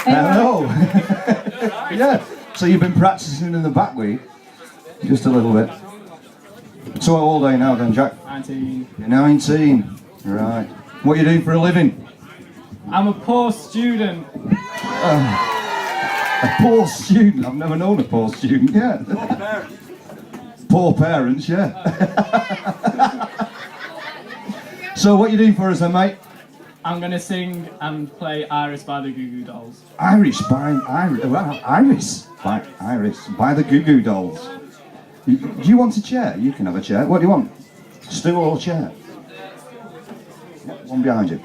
Hello. Yeah. So you've been practicing in the back week? Just a little bit. So how old are you now then, Jack? 19. You're 19. Right. What are you doing for a living? I'm a poor student. A poor student? I've never known a poor student yet. Poor parents. Poor parents, yeah. So what are you doing for us then, mate? I'm going to sing and play Iris by the Goo Goo Dolls. Iris by the Goo Goo Dolls. Do you want a chair? You can have a chair. What do you want? Stool or chair? One behind you.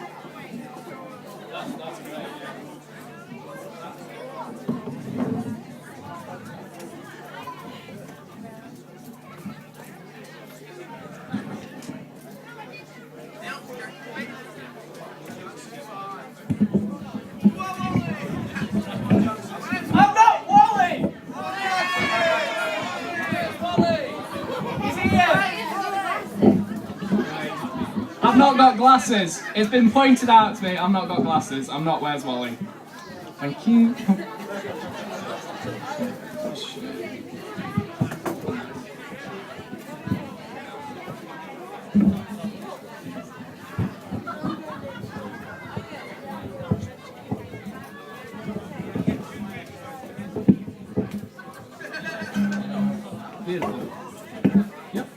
I'm not Wally! He's here! I've not got glasses. It's been pointed out to me I've not got glasses. I'm not Where's Wally. Thank you. Yep.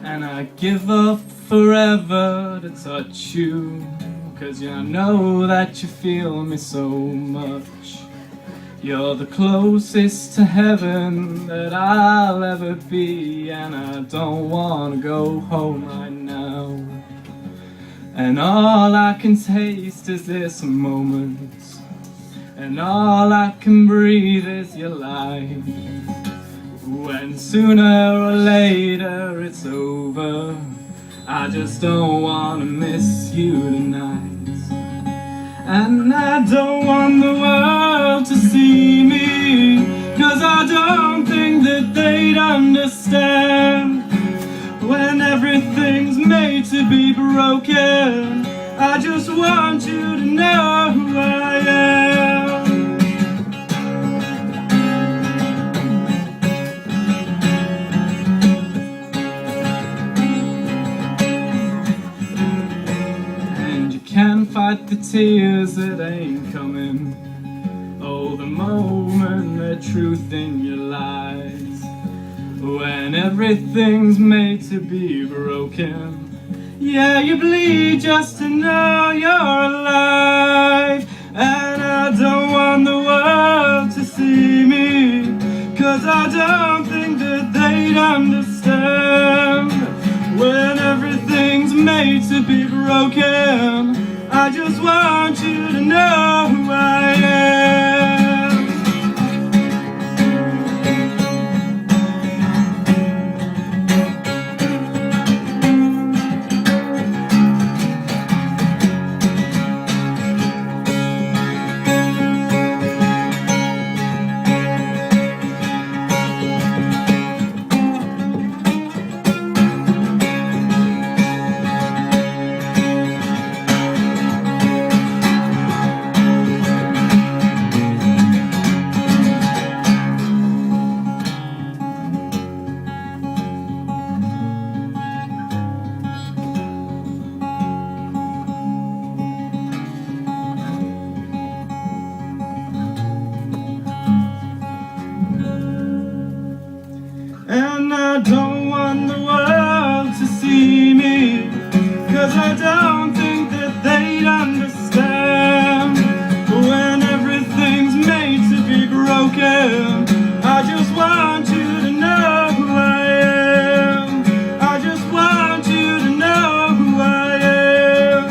And I give up forever to touch you, 'cause I know that you feel me so much. You're the closest to heaven that I'll ever be, and I don't wanna go home right now. And all I can taste is this moment, and all I can breathe is your light. When sooner or later it's over, I just don't wanna miss you tonight. And I don't want the world to see me, 'cause I don't think that they'd understand. When everything's made to be broken, I just want you to know who I am. And you can't fight the tears that ain't coming. Oh, the moment, the truth in your lies. When everything's made to be broken, yeah, you bleed just to know you're alive. And I don't want the world to see me, 'cause I don't think that they'd understand. When everything's made to be broken, I just want you to know who I am. And I don't want the world to see me, 'cause I don't think that they'd understand. When everything's made to be broken, I just want you to know who I am. I just want you to know who I am.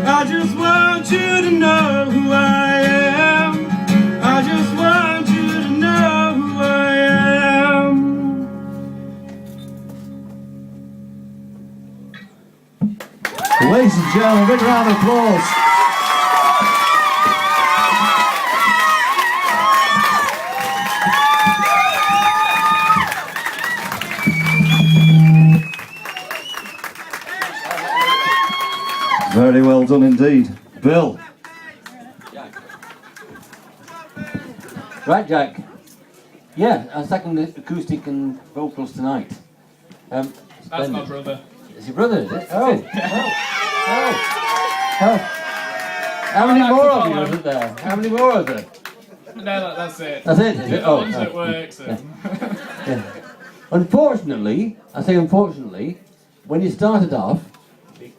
I just want you to know who I am. I just want you to know who I am. Ladies and gentlemen, big round of applause. Very well done indeed. Bill. Right, Jack. Yeah, I second the acoustic and vocals tonight. That's my Splendid. brother. It's your brother, is it? Oh. How many I'd like more to of you follow. is it there? How many more are there? No, that's it. That's it, is it? The Oh. ones that work, so. Yeah. Unfortunately, I say unfortunately, when you started off,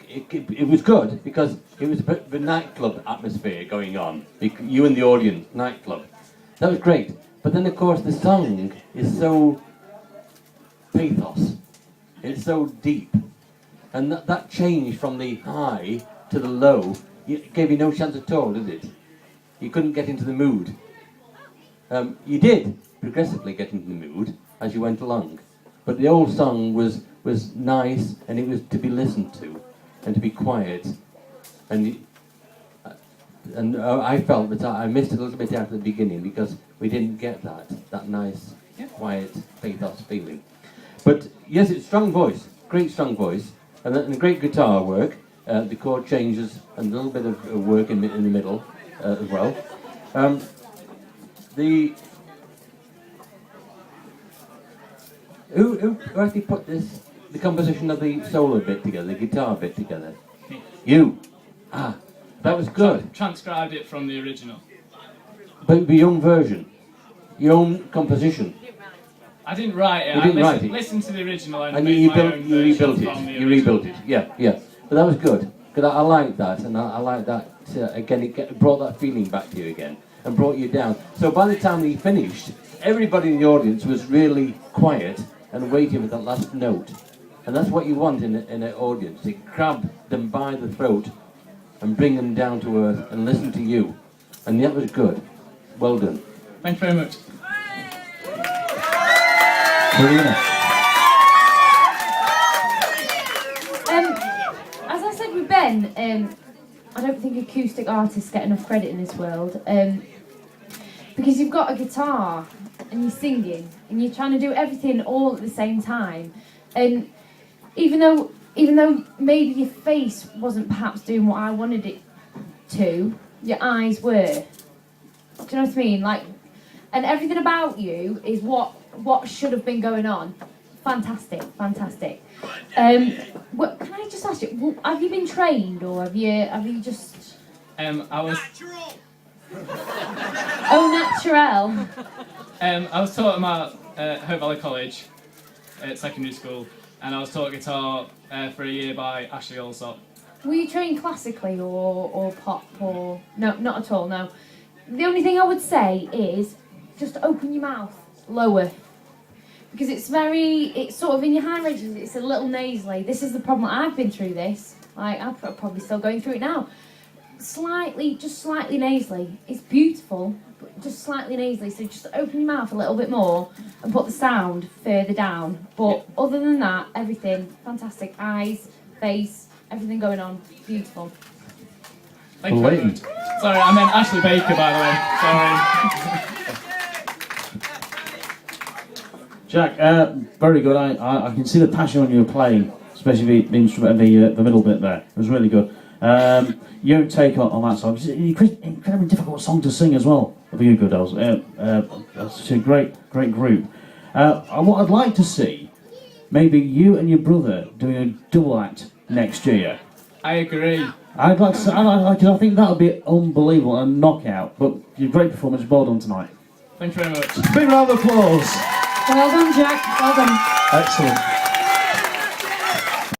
it was good because it was a bit of a nightclub atmosphere going on. You and the audience, nightclub. That was great. But then, of course, the song is so pathos. It's so deep. And that change from the high to the low gave you no chance at all, did it? You couldn't get into the mood. You did progressively get into the mood as you went along. But the old song was nice, and it was to be listened to and to be quiet. And I felt that I missed a little bit out at the beginning because we didn't get that nice, quiet, pathos feeling. But yes, it's strong voice, great strong voice, and great guitar work, the chord changes, and a little bit of work in the middle as well. Who actually put the composition of the solo bit together, the guitar bit together? You. Ah, that was good. Transcribed it from the original. But your own version, your own composition. I didn't write it. You didn't I write it. listened to the original and And made you my own you rebuilt version from the it. You original. rebuilt it. Yeah. But that was good. Because I like that, and I like that. Again, it brought that feeling back to you again, and brought you down. So by the time we finished, everybody in the audience was really quiet and waiting for that last note. And that's what you want in an audience. You grab them by the throat and bring them down to earth and listen to you. And that was good. Well done. Thank you very much. Karina. As I said with Ben, I don't think acoustic artists get enough credit in this world, because you've got a guitar and you're singing and you're trying to do everything all at the same time, and even though maybe your face wasn't perhaps doing what I wanted it to, your eyes were. Do you know what I mean? Like, and everything about you is what should have been going on. Fantastic. What, can I just ask you? Have you been trained, or have you just? I was. Oh, natural. I was taught at Hope Valley College at secondary school, and I was taught guitar for a year by Ashley Allsop. Were you trained classically or pop or no? Not at all. No. The only thing I would say is just open your mouth lower. Because it's sort of in your high ranges, it's a little nasally. This is the problem. I've been through this. Like, I'm probably still going through it now. Just slightly nasally. It's beautiful, but just slightly nasally. So just open your mouth a little bit more and put the sound further down. But other than that, everything fantastic. Eyes, face, everything going on. Beautiful. Thank you very much. Sorry, I meant Ashley Baker, by the way. Sorry. Jack, very good. I can see the passion when you were playing, especially the instrument, the middle bit there. It was really good. Your take on that song. It's an incredibly difficult song to sing as well. For you, good elves. It's a great group. What I'd like to see, maybe you and your brother doing a double act next year. I agree. I'd like to. I think that would be unbelievable and knockout. But your great performance. Well done tonight. Thank you very much. Big round of applause. Well done, Jack. Well done. Excellent.